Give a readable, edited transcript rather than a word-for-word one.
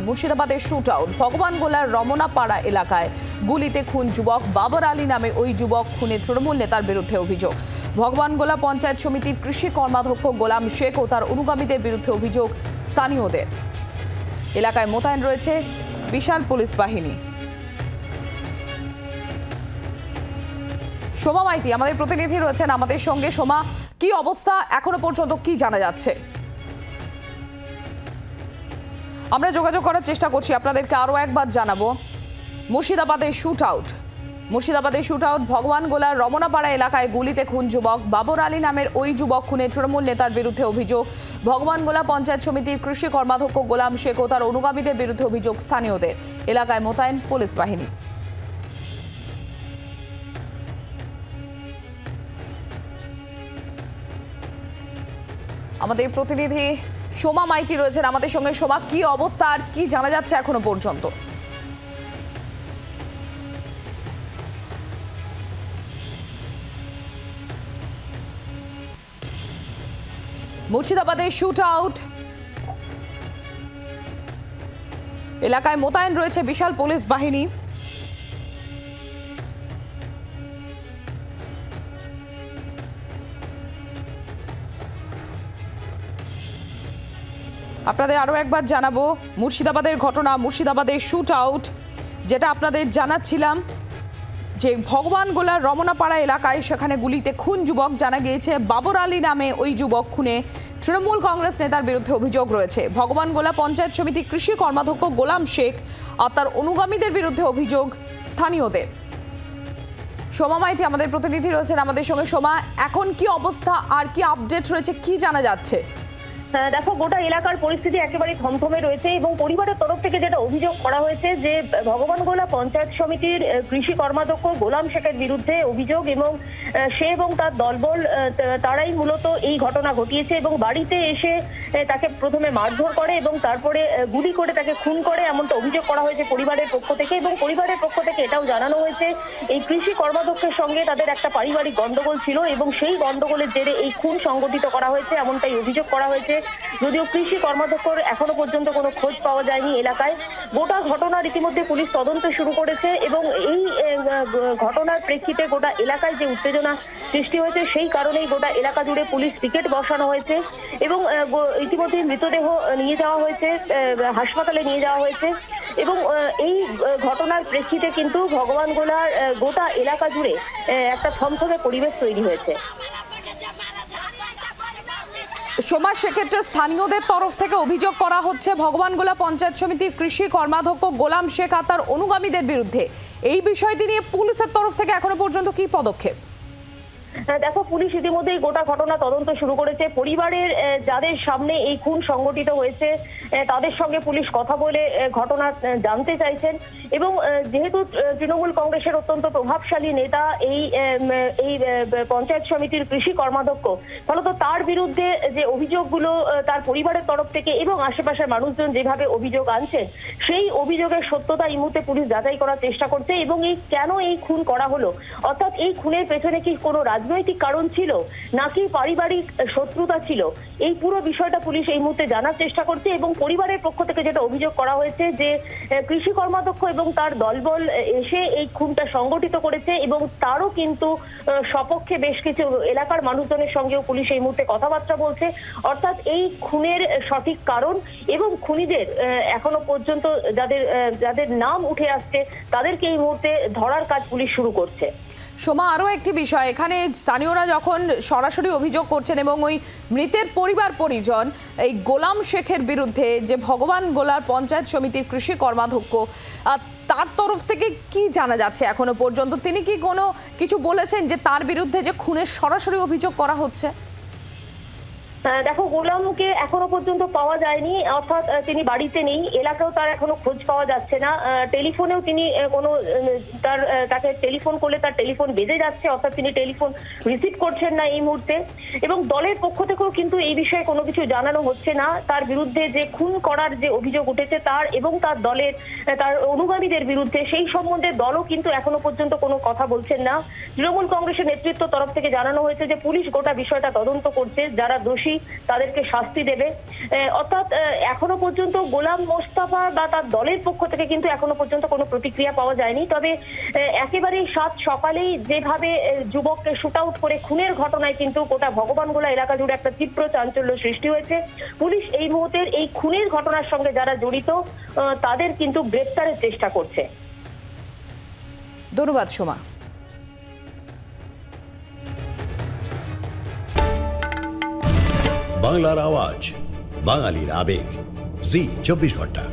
মুর্শিদাবাদের shoot out. ভগবানগোলার রমনাপাড়া এলাকায় গুলিতে খুন যুবক বাবর আলী নামে ওই যুবক খুনে তৃণমূল নেতার বিরুদ্ধে অভিযোগ। ভগবানগোলা পঞ্চায়েত সমিতির কৃষি কর্মাধ্যক্ষ গোলাম শেখ ও তার অনুগামীদের বিরুদ্ধে অভিযোগ স্থানীয়দের। এলাকায় মোতায়েন রয়েছে বিশাল পুলিশ বাহিনী। সোমা মাইতি আমাদের প্রতিনিধি রয়েছেন আমাদের সঙ্গে। সোমা, কি অবস্থা এখনো পর্যন্ত, কি জানা যাচ্ছে? আমরা যোগাযোগ করার চেষ্টা করছি, আপনাদেরকে আরও একবার জানাবো। মুর্শিদাবাদের শুট আউট। ভগবানগোলার রমনাপাড়া এলাকায় গুলিতে খুন যুবক বাবর আলী নামের ওই যুবক খুনে তৃণমূল নেতার বিরুদ্ধে অভিযোগ। ভগবানগোলা পঞ্চায়েত সমিতির কৃষি কর্মাধ্যক্ষ গোলাম শেখ ও তার অনুগামীদের বিরুদ্ধে অভিযোগ স্থানীয়দের। এলাকায় মোতায়েন পুলিশ বাহিনী। আমাদের প্রতিনিধি সোমা মাইতি রয়েছেন আমাদের সঙ্গে। সোমা, কি অবস্থা আর কি জানা যাচ্ছে এখনো পর্যন্ত? মুর্শিদাবাদের শুট আউট এলাকায় মোতায়েন রয়েছে বিশাল পুলিশ বাহিনী। আপনাদের আরও একবার জানাবো মুর্শিদাবাদের ঘটনা, মুর্শিদাবাদের শুট আউট, যেটা আপনাদের জানাচ্ছিলাম যে ভগবানগোলার রমনাপাড়া এলাকায় সেখানে গুলিতে খুন যুবক। জানা গিয়েছে বাবর আলী নামে ওই যুবক খুনে তৃণমূল কংগ্রেস নেতার বিরুদ্ধে অভিযোগ রয়েছে। ভগবানগোলা পঞ্চায়েত সমিতি কৃষি কর্মাধ্যক্ষ গোলাম শেখ আর তার অনুগামীদের বিরুদ্ধে অভিযোগ স্থানীয়দের। সোমা মাইতি আমাদের প্রতিনিধি রয়েছেন আমাদের সঙ্গে। সোমা, এখন কি অবস্থা আর কি আপডেট রয়েছে, কি জানা যাচ্ছে? দেখো, গোটা এলাকার পরিস্থিতি একেবারে থমথমে রয়েছে এবং পরিবারের তরফ থেকে যেটা অভিযোগ করা হয়েছে যে ভগবানগোলা পঞ্চায়েত সমিতির কৃষি কর্মাধ্যক্ষ গোলাম শেখের বিরুদ্ধে অভিযোগ এবং সে এবং তার দলবল তারাই মূলত এই ঘটনা ঘটিয়েছে এবং বাড়িতে এসে তাকে প্রথমে মারধর করে এবং তারপরে গুলি করে তাকে খুন করে, এমনটা অভিযোগ করা হয়েছে পরিবারের পক্ষ থেকে। এবং পরিবারের পক্ষ থেকে এটাও জানানো হয়েছে এই কৃষি কর্মাধ্যক্ষের সঙ্গে তাদের একটা পারিবারিক গন্ডগোল ছিল এবং সেই গন্ডগোলের জেরে এই খুন সংগঠিত করা হয়েছে, এমনটাই অভিযোগ করা হয়েছে। যদিও কৃষি কর্মাধ্যক্ষর এখনো পর্যন্ত কোনো খোঁজ পাওয়া যায়নি এলাকায়। গোটা ঘটনার ইতিমধ্যে পুলিশ তদন্ত শুরু করেছে এবং এই ঘটনার প্রেক্ষিতে গোটা এলাকায় যে উত্তেজনা সৃষ্টি হয়েছে সেই কারণেই গোটা এলাকা জুড়ে পুলিশ পিকেট বসানো হয়েছে এবং ইতিমধ্যে মৃতদেহ নিয়ে যাওয়া হয়েছে, হাসপাতালে নিয়ে যাওয়া হয়েছে। এবং এই ঘটনার প্রেক্ষিতে কিন্তু ভগবানগোলার গোটা এলাকা জুড়ে একটা থমথমে পরিবেশ তৈরি হয়েছে। সোমা, সেক্ষেত্রে স্থানীয়দের তরফ থেকে অভিযোগ করা হচ্ছে ভগবানগোলা পঞ্চায়েত সমিতির কৃষি কর্মাধ্যক্ষ গোলাম শেখ আর তার অনুগামীদের বিরুদ্ধে। এই বিষয়টি নিয়ে পুলিশের তরফ থেকে এখনো পর্যন্ত কি পদক্ষেপ? দেখো, পুলিশ ইতিমধ্যেই গোটা ঘটনা তদন্ত শুরু করেছে। পরিবারের যাদের সামনে এই খুন সংগঠিত হয়েছে তাদের সঙ্গে পুলিশ কথা বলে ঘটনা জানতে চাইছেন এবং যেহেতু তৃণমূল কংগ্রেসের অত্যন্ত প্রভাবশালী নেতা এই পঞ্চায়েত সমিতির কৃষি কর্মাধ্যক্ষ, ফলত তার বিরুদ্ধে যে অভিযোগগুলো তার পরিবারের তরফ থেকে এবং আশেপাশের মানুষজন যেভাবে অভিযোগ আনছেন সেই অভিযোগের সত্যতা এই মুহূর্তে পুলিশ যাচাই করার চেষ্টা করছে এবং কেন এই খুন করা হলো, অর্থাৎ এই খুনের পেছনে কি কোনো রাজনৈতিক কারণ ছিল নাকি পারিবারিক শত্রুতা ছিল, এই পুরো বিষয়টা পুলিশ এই মুহূর্তে জানার চেষ্টা করছে। এবং পরিবারের পক্ষ থেকে যেটা অভিযোগ করা হয়েছে যে কৃষি কর্মাধ্যক্ষ এবং তার দলবল এসে এই খুনটা সংগঠিত করেছে এবং তারও কিন্তু সপক্ষে বেশ কিছু এলাকার মানুষজনের সঙ্গেও পুলিশ এই মুহূর্তে কথাবার্তা বলছে। অর্থাৎ এই খুনের সঠিক কারণ এবং খুনিদের এখনো পর্যন্ত যাদের নাম উঠে আসছে তাদেরকে এই মুহূর্তে ধরার কাজ পুলিশ শুরু করছে। সোমা, আরও একটি বিষয়, এখানে স্থানীয়রা যখন সরাসরি অভিযোগ করছেন এবং ওই মৃতের পরিবার পরিজন এই গোলাম শেখের বিরুদ্ধে যে ভগবানগোলার পঞ্চায়েত সমিতির কৃষি কর্মাধ্যক্ষ তার তরফ থেকে কি জানা যাচ্ছে এখনো পর্যন্ত? তিনি কি কোনো কিছু বলেছেন যে তার বিরুদ্ধে যে খুনের সরাসরি অভিযোগ করা হচ্ছে? দেখো, গোলামকে এখনো পর্যন্ত পাওয়া যায়নি, অর্থাৎ তিনি বাড়িতে নেই, এলাকাও তার এখনো খোঁজ পাওয়া যাচ্ছে না। টেলিফোনেও তিনি তাকে টেলিফোন করলে তার টেলিফোন বেজে যাচ্ছে, অর্থাৎ তিনি টেলিফোন রিসিভ করছেন না এই মুহূর্তে। এবং দলের পক্ষ থেকেও কিন্তু এই বিষয়ে কোনো কিছু জানানো হচ্ছে না। তার বিরুদ্ধে যে খুন করার যে অভিযোগ উঠেছে তার এবং তার দলের তার অনুগামীদের বিরুদ্ধে, সেই সম্বন্ধে দলও কিন্তু এখনো পর্যন্ত কোনো কথা বলছেন না। তৃণমূল কংগ্রেসের নেতৃত্ব তরফ থেকে জানানো হয়েছে যে পুলিশ গোটা বিষয়টা তদন্ত করছে, যারা দোষী অবশ্যই তাদেরকে শাস্তি দেবে। অর্থাৎ এখনো পর্যন্ত গোলাম মোস্তফা বা তার দলের পক্ষ থেকে কিন্তু এখনো পর্যন্ত কোনো প্রতিক্রিয়া পাওয়া যায়নি। তবে একেবারেই সাত সকালেই যেভাবে যুবককে শুট আউট করে খুনের ঘটনায় কিন্তু গোটা ভগবানগোলা এলাকা জুড়ে একটা তীব্র চাঞ্চল্য সৃষ্টি হয়েছে। পুলিশ এই মুহূর্তের এই খুনের ঘটনার সঙ্গে যারা জড়িত তাদের কিন্তু গ্রেফতারের চেষ্টা করছে। ধন্যবাদ সোমা। বাংলার আওয়াজ, বাঙালির আবেগ, জি 24 ঘন্টা।